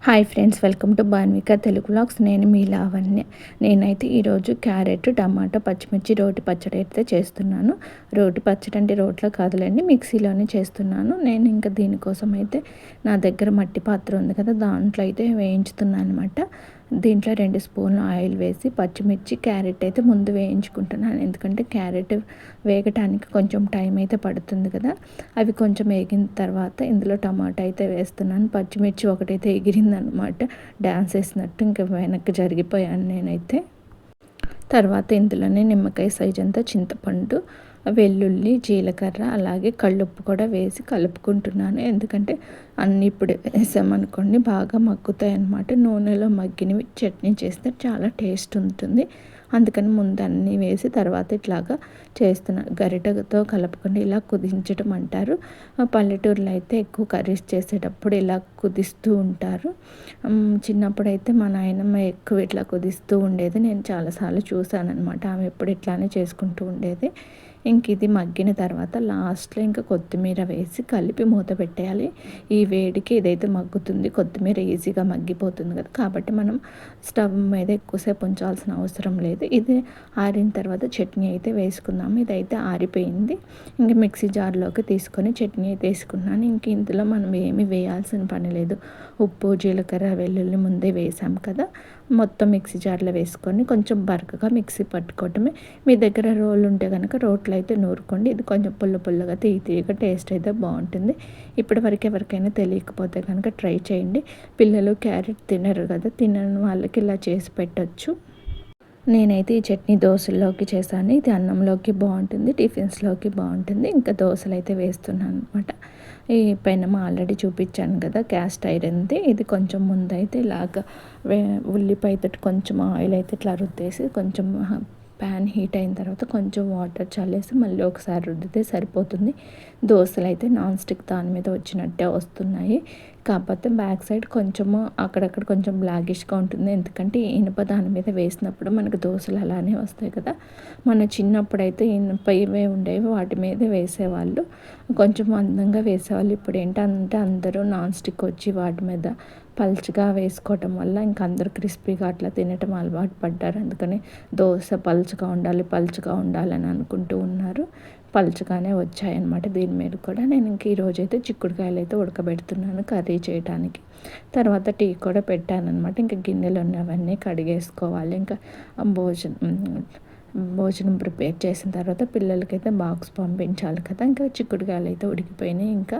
Hi friends, welcome to Banvika Telugu vlogs. నేను మీ లావణ్య. నేనైతే ఈరోజు క్యారెట్, టమాటో, పచ్చిమిర్చి రోటి పచ్చడి అయితే చేస్తున్నాను. రోటి పచ్చడి అంటే రోట్లో కాదులేండి, మిక్సీలోనే చేస్తున్నాను. నేను ఇంకా దీనికోసం అయితే నా దగ్గర మట్టి పాత్ర ఉంది కదా, దాంట్లో అయితే వేయించుతున్నాను అనమాట. దీంట్లో 2 స్పూన్లు ఆయిల్ వేసి పచ్చిమిర్చి, క్యారెట్ అయితే ముందు వేయించుకుంటున్నాను. ఎందుకంటే క్యారెట్ వేగటానికి కొంచెం టైం అయితే పడుతుంది కదా. అవి కొంచెం వేగిన తర్వాత ఇందులో టమాటా అయితే వేస్తున్నాను. పచ్చిమిర్చి ఒకటైతే ఎగిరిందనమాట, డ్యాన్స్ వేసినట్టు. ఇంకా వెనక్కి జరిగిపోయాను నేనైతే. తర్వాత ఇందులోనే నిమ్మకాయ సైజ్ అంతా చింతపండు, వెల్లుల్లి, జీలకర్ర, అలాగే కల్లుప్పు కూడా వేసి కలుపుకుంటున్నాను. ఎందుకంటే అన్నీ ఇప్పుడు వేసామనుకోండి బాగా మగ్గుతాయి అన్నమాట. నూనెలో మగ్గినవి చట్నీ చేస్తే చాలా టేస్ట్ ఉంటుంది. అందుకని ముందు అన్నీ వేసి తర్వాత ఇట్లాగా చేస్తున్నాను. గరిటెతో కలపకుండా ఇలా కుదించడం అంటారు. పల్లెటూరులో అయితే ఎక్కువ కర్రీస్ చేసేటప్పుడు ఇలా కుదిస్తూ ఉంటారు. చిన్నప్పుడైతే మా నాయనమ్మ ఎక్కువ ఇట్లా కుదిస్తూ ఉండేది. నేను చాలాసార్లు చూశాను అనమాట. ఆమె ఎప్పుడు ఇట్లానే చేసుకుంటూ ఉండేది. ఇంక ఇది మగ్గిన తర్వాత లాస్ట్లో ఇంకా కొత్తిమీర వేసి కలిపి మూత పెట్టేయాలి. ఈ వేడికి ఇదైతే మగ్గుతుంది. కొత్తిమీర ఈజీగా మగ్గిపోతుంది కదా, కాబట్టి మనం స్టవ్ మీద ఎక్కువసేపు ఉంచాల్సిన అవసరం లేదు. ఇది ఆరిన తర్వాత చట్నీ అయితే వేసుకుందాము. ఇదైతే ఆరిపోయింది. ఇంక మిక్సీ జార్లోకి తీసుకొని చట్నీ అయితే వేసుకున్నాను. ఇంక ఇందులో మనం ఏమీ వేయాల్సిన పని లేదు. ఉప్పు, జీలకర్ర, వెల్లుల్లి ముందే వేసాం కదా, మొత్తం మిక్సీ జార్లో వేసుకొని కొంచెం బరకగా మిక్సీ పట్టుకోవటమే. మీ దగ్గర రోలు ఉంటే కనుక రోట్లో అయితే నూరుకోండి. ఇది కొంచెం పుల్లగా తీయగా టేస్ట్ అయితే బాగుంటుంది. ఇప్పటి వరకు ఎవరికైనా తెలియకపోతే కనుక ట్రై చేయండి. పిల్లలు క్యారెట్ తినరు కదా, తినని వాళ్ళకి ఇలా చేసి పెట్టచ్చు. నేనైతే ఈ చట్నీ దోశల్లోకి చేశాను. ఇది అన్నంలోకి బాగుంటుంది, టిఫిన్స్లోకి బాగుంటుంది. ఇంకా దోశలు అయితే వేస్తున్నాను అనమాట. ఈ పెనం ఆల్రెడీ చూపించాను కదా, క్యాస్ట్ ఐరన్ది. ఇది కొంచెం ముందైతే ఇలాగ ఉల్లిపాయతో కొంచెం ఆయిల్ అయితే ఇట్లా రుద్దేసి కొంచెం ప్యాన్ హీట్ అయిన తర్వాత కొంచెం వాటర్ చల్లేసి మళ్ళీ ఒకసారి రుద్దితే సరిపోతుంది. దోశలు అయితే నాన్ స్టిక్ దాని మీద వచ్చినట్టే వస్తున్నాయి. కాకపోతే బ్యాక్ సైడ్ కొంచెము అక్కడక్కడ కొంచెం బ్లాకిష్గా ఉంటుంది. ఎందుకంటే ఇనుప దాని మీద వేసినప్పుడు మనకు దోశలు అలానే వస్తాయి కదా. మన చిన్నప్పుడైతే ఇనుప ఇవే ఉండేవి, వాటి మీద వేసేవాళ్ళు, కొంచెం అందంగా వేసేవాళ్ళు. ఇప్పుడు ఏంటంటే అందరూ నాన్ స్టిక్ వచ్చి వాటి మీద పల్చగా వేసుకోవటం వల్ల ఇంకా అందరూ క్రిస్పీగా అట్లా తినటం అలవాటు పడ్డారు. అందుకని దోశ పల్చగా ఉండాలని అనుకుంటూ ఉన్నారు. పల్చగానే వచ్చాయన్నమాట. దీని మీద కూడా నేను ఇంక ఈరోజైతే చిక్కుడుకాయలు అయితే ఉడకబెడుతున్నాను కర్రీ చేయడానికి. తర్వాత టీ కూడా పెట్టానమాట. ఇంకా గిన్నెలు ఉన్నవన్నీ కడిగేసుకోవాలి. ఇంకా భోజనం ప్రిపేర్ చేసిన తర్వాత పిల్లలకైతే బాక్స్ పంపించాలి కదా. ఇంకా చిక్కుడుకాయలు అయితే ఉడికిపోయినాయి. ఇంకా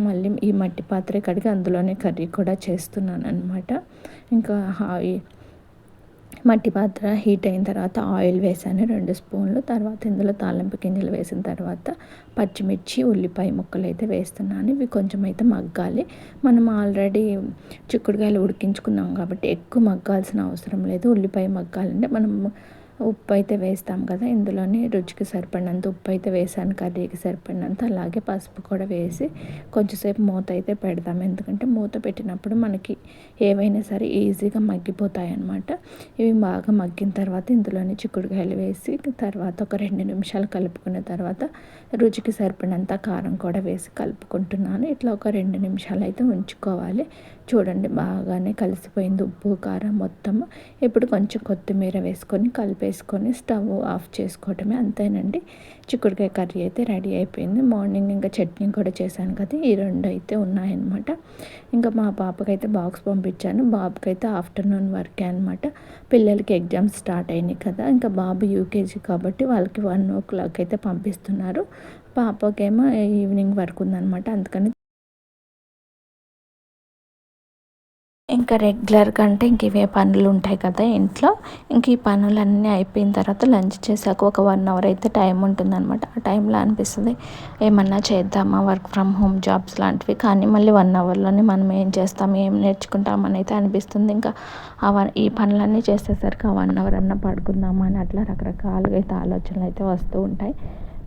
మళ్ళీ ఈ మట్టి పాత్ర కడిగి అందులోనే కర్రీ కూడా చేస్తున్నాను అనమాట. ఇంకా మట్టి పాత్ర హీట్ అయిన తర్వాత ఆయిల్ వేసాను 2 స్పూన్లు. తర్వాత ఇందులో తాలింపు గింజలు వేసిన తర్వాత పచ్చిమిర్చి, ఉల్లిపాయ ముక్కలు అయితే వేస్తున్నాను. ఇవి కొంచెం అయితే మగ్గాలి. మనం ఆల్రెడీ చిక్కుడుకాయలు ఉడికించుకున్నాం కాబట్టి ఎక్కువ మగ్గాల్సిన అవసరం లేదు. ఉల్లిపాయ మగ్గాలంటే మనం ఉప్పు అయితే వేస్తాం కదా, ఇందులోనే రుచికి సరిపడినంత ఉప్పు అయితే వేసాను, కర్రీకి సరిపడినంత. అలాగే పసుపు కూడా వేసి కొంచెంసేపు మూత అయితే పెడతాం. ఎందుకంటే మూత పెట్టినప్పుడు మనకి ఏవైనా సరే ఈజీగా మగ్గిపోతాయి అన్నమాట. ఇవి బాగా మగ్గిన తర్వాత ఇందులోనే చిక్కుడుకాయలు వేసి తర్వాత ఒక 2 నిమిషాలు కలుపుకున్న తర్వాత రుచికి సరిపడినంత కారం కూడా వేసి కలుపుకుంటున్నాను. ఇట్లా ఒక 2 నిమిషాలు అయితే ఉంచుకోవాలి. చూడండి బాగానే కలిసిపోయింది ఉప్పు, కారం మొత్తము. ఇప్పుడు కొంచెం కొత్తిమీర వేసుకొని కలిపేసుకొని స్టవ్ ఆఫ్ చేసుకోవటమే, అంతేనండి. చిక్కుడుకాయ కర్రీ అయితే రెడీ అయిపోయింది. మార్నింగ్ ఇంకా చట్నీ కూడా చేశాను కదా, ఈ 2 అయితే ఉన్నాయన్నమాట. ఇంకా మా పాపకైతే బాక్స్ పంపించాను. బాబుకైతే ఆఫ్టర్నూన్ వరకే అనమాట. పిల్లలకి ఎగ్జామ్స్ స్టార్ట్ అయినాయి కదా. ఇంకా బాబు యూకేజీ కాబట్టి వాళ్ళకి 1 o'clock అయితే పంపిస్తున్నారు. పాపకేమో ఈవినింగ్ వరకు ఉందన్నమాట. అందుకని ఇంకా రెగ్యులర్ కంటే ఇంక ఇవే పనులు ఉంటాయి కదా ఇంట్లో. ఇంక ఈ పనులన్నీ అయిపోయిన తర్వాత లంచ్ చేశాక ఒక 1 hour అయితే టైం ఉంటుందన్నమాట. ఆ టైంలో అనిపిస్తుంది ఏమన్నా చేద్దామా, వర్క్ ఫ్రమ్ హోమ్ జాబ్స్ లాంటివి. కానీ మళ్ళీ 1 hourలోనే మనం ఏం చేస్తాం, ఏం నేర్చుకుంటామని అయితే అనిపిస్తుంది. ఇంకా ఈ పనులన్నీ చేసేసరికి ఆ 1 hour అన్నా పడుకుందామా అని అట్లా రకరకాలుగా అయితే ఆలోచనలు అయితే వస్తూ ఉంటాయి.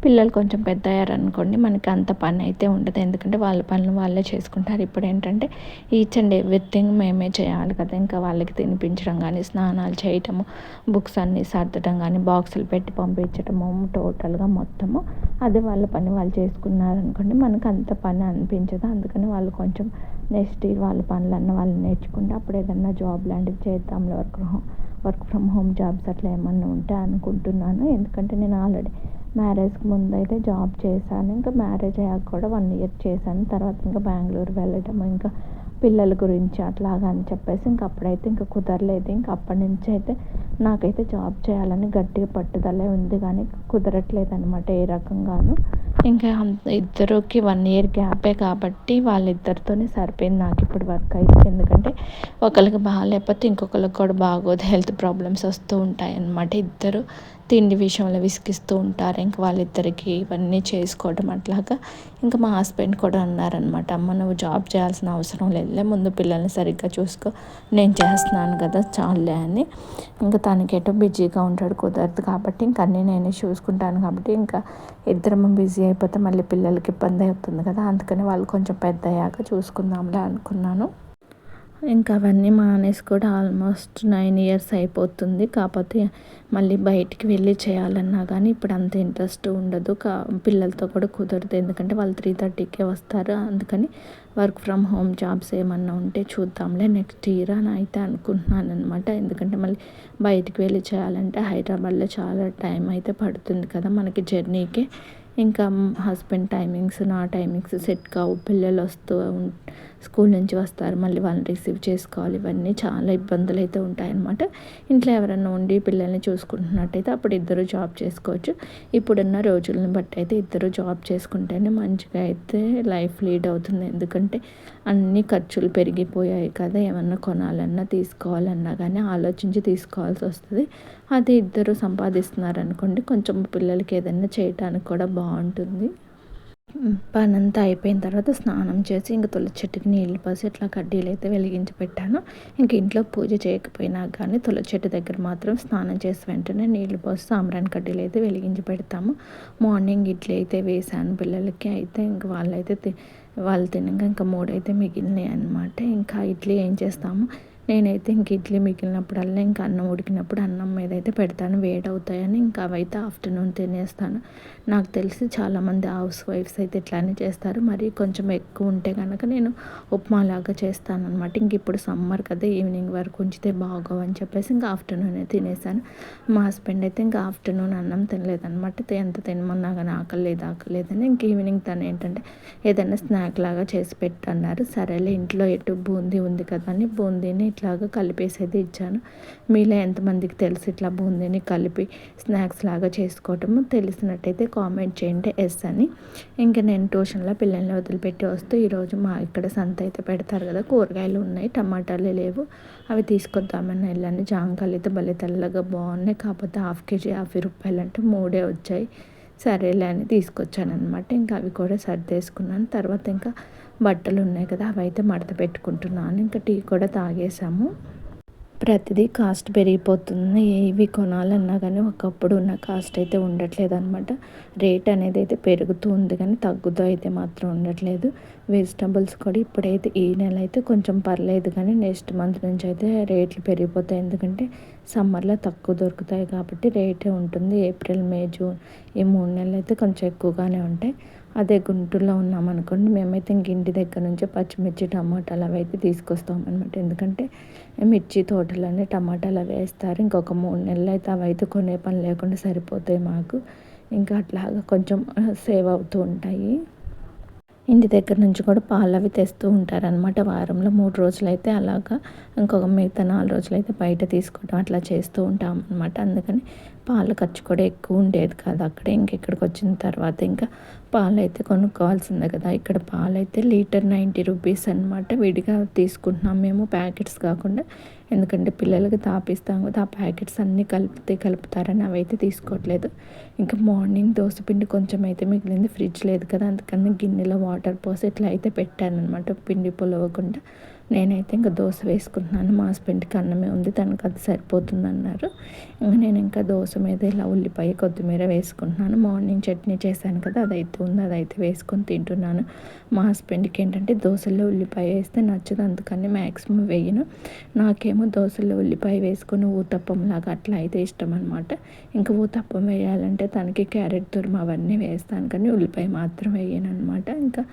పిల్లలు కొంచెం పెద్ద అయ్యారనుకోండి, మనకి అంత పని అయితే ఉండదు. ఎందుకంటే వాళ్ళ పనులు వాళ్ళే చేసుకుంటారు. ఇప్పుడు ఏంటంటే ఈచ్ అండ్ ఎవ్రీథింగ్ మేమే చేయాలి కదా. ఇంకా వాళ్ళకి తినిపించడం కానీ, స్నానాలు చేయటము, బుక్స్ అన్నీ సర్దడం కానీ, బాక్సులు పెట్టి పంపించటము, టోటల్గా మొత్తము అది వాళ్ళ పని వాళ్ళు చేసుకున్నారనుకోండి, మనకు అంత పని అనిపించదు. అందుకని వాళ్ళు కొంచెం నెక్స్ట్ ఇయర్ వాళ్ళ పనులన్న వాళ్ళు నేర్చుకుంటే అప్పుడు ఏదన్నా జాబ్ లాంటిది చేద్దాంలే, వర్క్ ఫ్రమ్ హోమ్ జాబ్స్ అట్లా ఏమన్నా ఉంటే అనుకుంటున్నాను. ఎందుకంటే నేను ఆల్రెడీ మ్యారేజ్కి ముందు అయితే జాబ్ చేశాను. ఇంకా మ్యారేజ్ అయ్యాక కూడా 1 ఇయర్ చేశాను. తర్వాత ఇంకా బెంగళూరు వెళ్ళడం, ఇంకా పిల్లల గురించి అట్లాగా అని చెప్పేసి ఇంక అప్పుడైతే ఇంక కుదరలేదు. ఇంక అప్పటి నుంచి అయితే నాకైతే జాబ్ చేయాలని గట్టిగా పట్టుదలే ఉంది, కానీ కుదరట్లేదు అనమాట ఏ రకంగాను. ఇంకా ఇద్దరికి 1 ఇయర్ గ్యాపే కాబట్టి వాళ్ళిద్దరితోనే సరిపోయింది నాకు ఇప్పుడు వర్క్ అయితే. ఎందుకంటే ఒకరికి బాగాలేకపోతే ఇంకొకరికి కూడా బాగోదు, హెల్త్ ప్రాబ్లమ్స్ వస్తూ ఉంటాయి అన్నమాట. ఇద్దరు తిండి విషయంలో విసిగిస్తూ ఉంటారు. ఇంక వాళ్ళిద్దరికి ఇవన్నీ చేసుకోవడం అట్లాగా. ఇంకా మా హస్బెండ్ కూడా అన్నారనమాట, అమ్మ నువ్వు జాబ్ చేయాల్సిన అవసరం లేదులే, ముందు పిల్లల్ని సరిగ్గా చూసుకో, నేను చేస్తున్నాను కదా చాలులే అని. ఇంకా తనకి ఎటో బిజీగా ఉంటాడు, కుదరదు కాబట్టి ఇంక అన్నీ నేనే చూసుకుంటాను కాబట్టి ఇంకా ఇద్దరం బిజీ అయిపోతే మళ్ళీ పిల్లలకి ఇబ్బంది అవుతుంది కదా, అందుకని వాళ్ళు కొంచెం పెద్ద అయ్యాక చూసుకుందాంలే అనుకున్నాను. ఇంకా అవన్నీ మానేసి కూడా ఆల్మోస్ట్ 9 ఇయర్స్ అయిపోతుంది. కాకపోతే మళ్ళీ బయటికి వెళ్ళి చేయాలన్నా కానీ ఇప్పుడు అంత ఇంట్రెస్ట్ ఉండదు. పిల్లలతో కూడా కుదరదు, ఎందుకంటే వాళ్ళు 3:30కే వస్తారు. అందుకని వర్క్ ఫ్రమ్ హోమ్ జాబ్స్ ఏమన్నా ఉంటే చూద్దాంలే నెక్స్ట్ ఇయర్ అని అయితే అనుకుంటున్నాను అనమాట. ఎందుకంటే మళ్ళీ బయటికి వెళ్ళి చేయాలంటే హైదరాబాద్లో చాలా టైం అయితే పడుతుంది కదా మనకి జర్నీకే. ఇంకా హస్బెండ్ టైమింగ్స్, నా టైమింగ్స్ సెట్ కావు. పిల్లలు స్కూల్ నుంచి వస్తారు, మళ్ళీ వాళ్ళని రిసీవ్ చేసుకోవాలి. ఇవన్నీ చాలా ఇబ్బందులు అయితే ఉంటాయన్నమాట. ఇంట్లో ఎవరైనా ఉండి పిల్లల్ని చూసుకుంటున్నట్టయితే అప్పుడు ఇద్దరు జాబ్ చేసుకోవచ్చు. ఇప్పుడున్న రోజులను బట్టి అయితే ఇద్దరు జాబ్ చేసుకుంటేనే మంచిగా అయితే లైఫ్ లీడ్ అవుతుంది. ఎందుకంటే అన్ని ఖర్చులు పెరిగిపోయాయి కదా, ఏమన్నా కొనాలన్నా తీసుకోవాలన్నా కానీ ఆలోచించి తీసుకోవాల్సి వస్తుంది. అదే ఇద్దరు సంపాదిస్తున్నారనుకోండి, కొంచెం పిల్లలకి ఏదైనా చేయటానికి కూడా బాగుంటుంది. పనంతా అయిపోయిన తర్వాత స్నానం చేసి ఇంక తులసి చెట్టుకి నీళ్ళు పోసి ఇట్లా కడ్డీలు అయితే వెలిగించి పెట్టాను. ఇంక ఇంట్లో పూజ చేయకపోయినా కానీ తులసి చెట్టు దగ్గర మాత్రం స్నానం చేసి వెంటనే నీళ్ళు పోసి సాంబ్రాణి కడ్డీలు అయితే వెలిగించి పెడతాము. మార్నింగ్ ఇడ్లీ అయితే వేసాను పిల్లలకి. అయితే ఇంక వాళ్ళు తినగా ఇంకా 3 అయితే మిగిలినాయి అనమాట. ఇంకా ఇడ్లీ ఏం చేస్తాము, నేనైతే ఇంక ఇడ్లీ మిగిలినప్పుడల్లా ఇంకా అన్నం ఉడికినప్పుడు అన్నం మీద అయితే పెడతాను, వేడవుతాయని. ఇంకా అవైతే ఆఫ్టర్నూన్ తినేస్తాను. నాకు తెలిసి చాలామంది హౌస్ వైఫ్స్ అయితే ఇట్లానే చేస్తారు. మరి కొంచెం ఎక్కువ ఉంటే కనుక నేను ఉప్మాలాగా చేస్తానన్నమాట. ఇంక ఇప్పుడు సమ్మర్ కదా, ఈవినింగ్ వరకు ఉంచితే బాగోవని చెప్పేసి ఇంకా ఆఫ్టర్నూనే తినేసాను. మా హస్బెండ్ అయితే ఇంకా ఆఫ్టర్నూన్ అన్నం తినలేదన్నమాట. ఎంత తినమన్నా కానీ ఆకలేదని ఇంక ఈవినింగ్ తను ఏంటంటే ఏదైనా స్నాక్ లాగా చేసి పెట్టన్నారు. సరేలే ఇంట్లో ఎటు బూందీ ఉంది కదా అని బూందీని ఇట్లాగా కలిపేసేది ఇచ్చాను. మీలో ఎంతమందికి తెలుసు ఇట్లా బూందీని కలిపి స్నాక్స్ లాగా చేసుకోవటము, తెలిసినట్టయితే కామెంట్ చేయండి ఎస్ అని. ఇంకా నేను ట్యూషన్లో పిల్లల్ని వదిలిపెట్టి వస్తూ ఈరోజు మా ఇక్కడ సంత అయితే పెడతారు కదా, కూరగాయలు ఉన్నాయి, టమాటాలు లేవు, అవి తీసుకొద్దామని వెళ్ళాను. జాంకాయలు అయితే భలే తెల్లగా బాగున్నాయి, కాకపోతే హాఫ్ కేజీ 50 రూపాయలు అంటే 3 వచ్చాయి. సరేలే అని తీసుకొచ్చాను అనమాట. ఇంకా అవి కూడా సర్దేసుకున్నాను. తర్వాత ఇంకా బట్టలు ఉన్నాయి కదా, అవి అయితే మడత పెట్టుకుంటున్నాను. ఇంకా టీ కూడా తాగేసాము. ప్రతిదీ కాస్ట్ పెరిగిపోతుంది. ఏవి కొనాలన్నా కానీ ఒకప్పుడు ఉన్న కాస్ట్ అయితే ఉండట్లేదు అనమాట. రేట్ అనేది అయితే పెరుగుతూ ఉంది కానీ తగ్గుతూ అయితే మాత్రం ఉండట్లేదు. వెజిటబుల్స్ కూడా ఇప్పుడైతే ఈ నెల అయితే కొంచెం పర్లేదు, కానీ నెక్స్ట్ మంత్ నుంచి అయితే రేట్లు పెరిగిపోతాయి. ఎందుకంటే సమ్మర్లో తక్కువ దొరుకుతాయి కాబట్టి రేటే ఉంటుంది. ఏప్రిల్, మే, జూన్ ఈ 3 నెలలు అయితే కొంచెం ఎక్కువగానే ఉంటాయి. అదే గుంటూరులో ఉన్నామనుకోండి, మేమైతే ఇంక ఇంటి దగ్గర నుంచి పచ్చిమిర్చి, టమాటాలు అవి అయితే తీసుకొస్తాం అనమాట. ఎందుకంటే మిర్చి తోటలోనే టమాటాలు అవి వేస్తారు. ఇంకొక 3 నెలలు అయితే అవి అయితే కొనే పని లేకుండా సరిపోతాయి మాకు. ఇంకా అట్లాగా కొంచెం సేవ్ అవుతూ ఉంటాయి. ఇంటి దగ్గర నుంచి కూడా పాలు అవి తెస్తూ ఉంటారనమాట. వారంలో 3 రోజులైతే అలాగా, ఇంకొక మిగతా 4 రోజులైతే బయట తీసుకోవడం అట్లా చేస్తూ ఉంటాం అనమాట. అందుకని పాల ఖర్చు కూడా ఎక్కువ ఉండేది కాదు అక్కడే. ఇక్కడికి వచ్చిన తర్వాత ఇంకా పాలు అయితే కొనుక్కోవాల్సిందే కదా. ఇక్కడ పాలైతే లీటర్ 90 రూపీస్ అనమాట. విడిగా తీసుకుంటున్నాం మేము, ప్యాకెట్స్ కాకుండా. ఎందుకంటే పిల్లలకి తాపిస్తాం కదా, ఆ ప్యాకెట్స్ అన్నీ కలుపుతారని అవి అయితే తీసుకోవట్లేదు. ఇంకా మార్నింగ్ దోసపిండి కొంచెం అయితే మిగిలింది, ఫ్రిడ్జ్ లేదు కదా, అందుకని గిన్నెలో వాటర్ పోసి ఇట్లా అయితే పెట్టాను అనమాట, పిండి పొలవకుండా. నేనైతే ఇంకా దోశ వేసుకుంటున్నాను. మా హస్బెండ్కి అన్నమే ఉంది, తనకు అది సరిపోతుంది అన్నారు. నేను ఇంకా దోశ మీద ఇలా ఉల్లిపాయ, కొత్తిమీర వేసుకుంటున్నాను. మార్నింగ్ చట్నీ చేశాను కదా, అదైతే ఉంది, అదైతే వేసుకొని తింటున్నాను. మా హస్బెండ్కి ఏంటంటే దోశల్లో ఉల్లిపాయ వేస్తే నచ్చదు, అందుకని మ్యాక్సిమం వేయను. నాకేమో దోశల్లో ఉల్లిపాయ వేసుకొని ఊతప్పంలాగా అట్లా అయితే ఇష్టం అనమాట. ఇంకా ఊతప్పం వేయాలంటే తనకి క్యారెట్ తురుము అవన్నీ వేస్తాను, కానీ ఉల్లిపాయ మాత్రం వేయను అనమాట. ఇంకా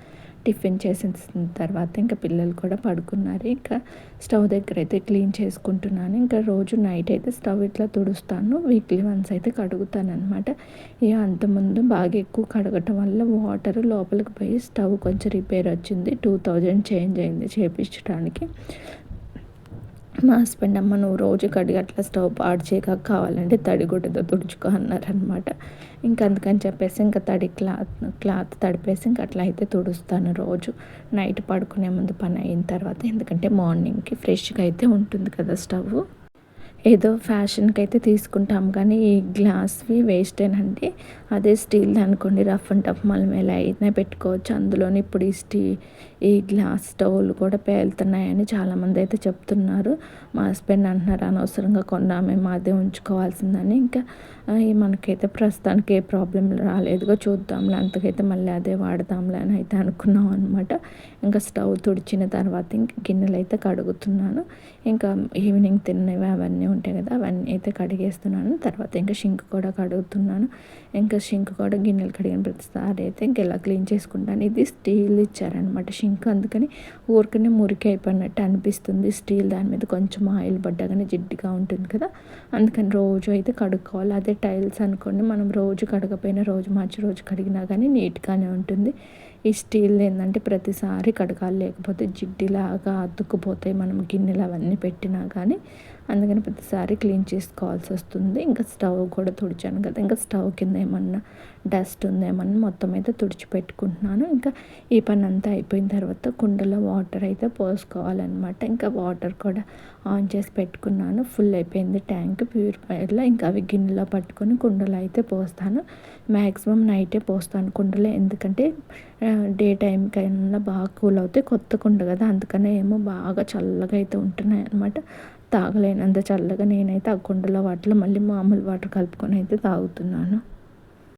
టిఫిన్ చేసేసిన తర్వాత ఇంకా పిల్లలు కూడా పడుకున్నారు. ఇంకా స్టవ్ దగ్గర అయితే క్లీన్ చేసుకుంటున్నాను. ఇంకా రోజు నైట్ అయితే స్టవ్ ఇట్లా తుడుస్తాను. వీక్లీ వన్స్ అయితే కడుగుతాననమాట. ఇక అంతకుముందు బాగా ఎక్కువ కడగటం వల్ల వాటర్ లోపలికి పోయి స్టవ్ కొంచెం రిపేర్ వచ్చింది. 2000 చేంజ్ అయింది చేపించడానికి. మా హస్బెండ్ అమ్మ నువ్వు రోజు కడిగి అట్లా స్టవ్ పాడు చేయక కావాలంటే తడి గుడ్డతో తుడుచుకో అన్నారనమాట. ఇంకా అందుకని చెప్పేసి ఇంకా తడి క్లాత్ తడిపేసి ఇంక అట్లా అయితే తుడుస్తాను రోజు నైట్ పడుకునే ముందు పని అయిన తర్వాత. ఎందుకంటే మార్నింగ్కి ఫ్రెష్గా అయితే ఉంటుంది కదా స్టవ్. ఏదో ఫ్యాషన్కి అయితే తీసుకుంటాం కానీ ఈ గ్లాస్వి వేస్టేనండి. అదే స్టీల్ది అనుకోండి రఫ్ అండ్ టఫ్ మనం ఎలా అయినా పెట్టుకోవచ్చు. అందులోని ఇప్పుడు ఈ గ్లాస్ స్టవ్లు కూడా పేలుతున్నాయని చాలామంది అయితే చెప్తున్నారు. మా హస్బెండ్ అంటున్నారు అనవసరంగా కొన్నా మేము అదే ఉంచుకోవాల్సిందని. ఇంకా మనకైతే ప్రస్తుతానికి ఏ ప్రాబ్లం రాలేదుగా చూద్దాంలే, అంతకైతే మళ్ళీ అదే వాడదాంలే అని అయితే అనుకున్నాం అనమాట. ఇంకా స్టవ్ తుడిచిన తర్వాత ఇంక గిన్నెలు అయితే కడుగుతున్నాను. ఇంకా ఈవినింగ్ తిన్నవి అవన్నీ ఉంటాయి కదా, అవన్నీ అయితే కడిగేస్తున్నాను. తర్వాత ఇంకా షింక్ కూడా కడుగుతున్నాను. ఇంకా షింక్ కూడా గిన్నెలు కడిగిన ప్రతిసారి అయితే ఇంక ఇలా క్లీన్ చేసుకుంటాను. ఇది స్టీల్ ఇచ్చారనమాట షింక్, అందుకని ఊరికనే మురికి అయిపోయినట్టు అనిపిస్తుంది. స్టీల్ దాని మీద కొంచెం ఆయిల్ పడ్డాగానే జిడ్డుగా ఉంటుంది కదా, అందుకని రోజు అయితే కడుక్కోవాలి. అదే టైల్స్ అనుకోండి మనం రోజు కడగపోయినా రోజు మార్చి రోజు కడిగినా కానీ నీట్గానే ఉంటుంది. ఈ స్టీల్ ఏంటంటే ప్రతిసారి కడగాలి, లేకపోతే జిడ్డులాగా అతుక్కుపోతాయి మనం గిన్నెలు అవన్నీ పెట్టినా కానీ. అందుకని ప్రతిసారి క్లీన్ చేసుకోవాల్సి వస్తుంది. ఇంకా స్టవ్ కూడా తుడిచాను కదా, ఇంకా స్టవ్ కింద ఏమన్నా డస్ట్ ఉందేమన్నా మొత్తం అయితే తుడిచిపెట్టుకుంటున్నాను. ఇంకా ఈ పని అంతా అయిపోయిన తర్వాత కుండలో వాటర్ అయితే పోసుకోవాలన్నమాట. ఇంకా వాటర్ కూడా ఆన్ చేసి పెట్టుకున్నాను. ఫుల్ అయిపోయింది ట్యాంక్ ప్యూరిఫైయర్లో. ఇంకా అవి గిన్నెలో పట్టుకొని కుండలో అయితే పోస్తాను. మ్యాక్సిమం నైటే పోస్తాను కుండలో, ఎందుకంటే డే టైంకైనా బాగా కూల్ అవుతాయి. కొత్త కుండ కదా, అందుకనే ఏమో బాగా చల్లగా అయితే ఉంటున్నాయి అనమాట. తాగలేనంత చల్లగా నేనైతే ఆ కుండలో వాటిలో మళ్ళీ మామూలు వాటర్ కలుపుకొని అయితే తాగుతున్నాను.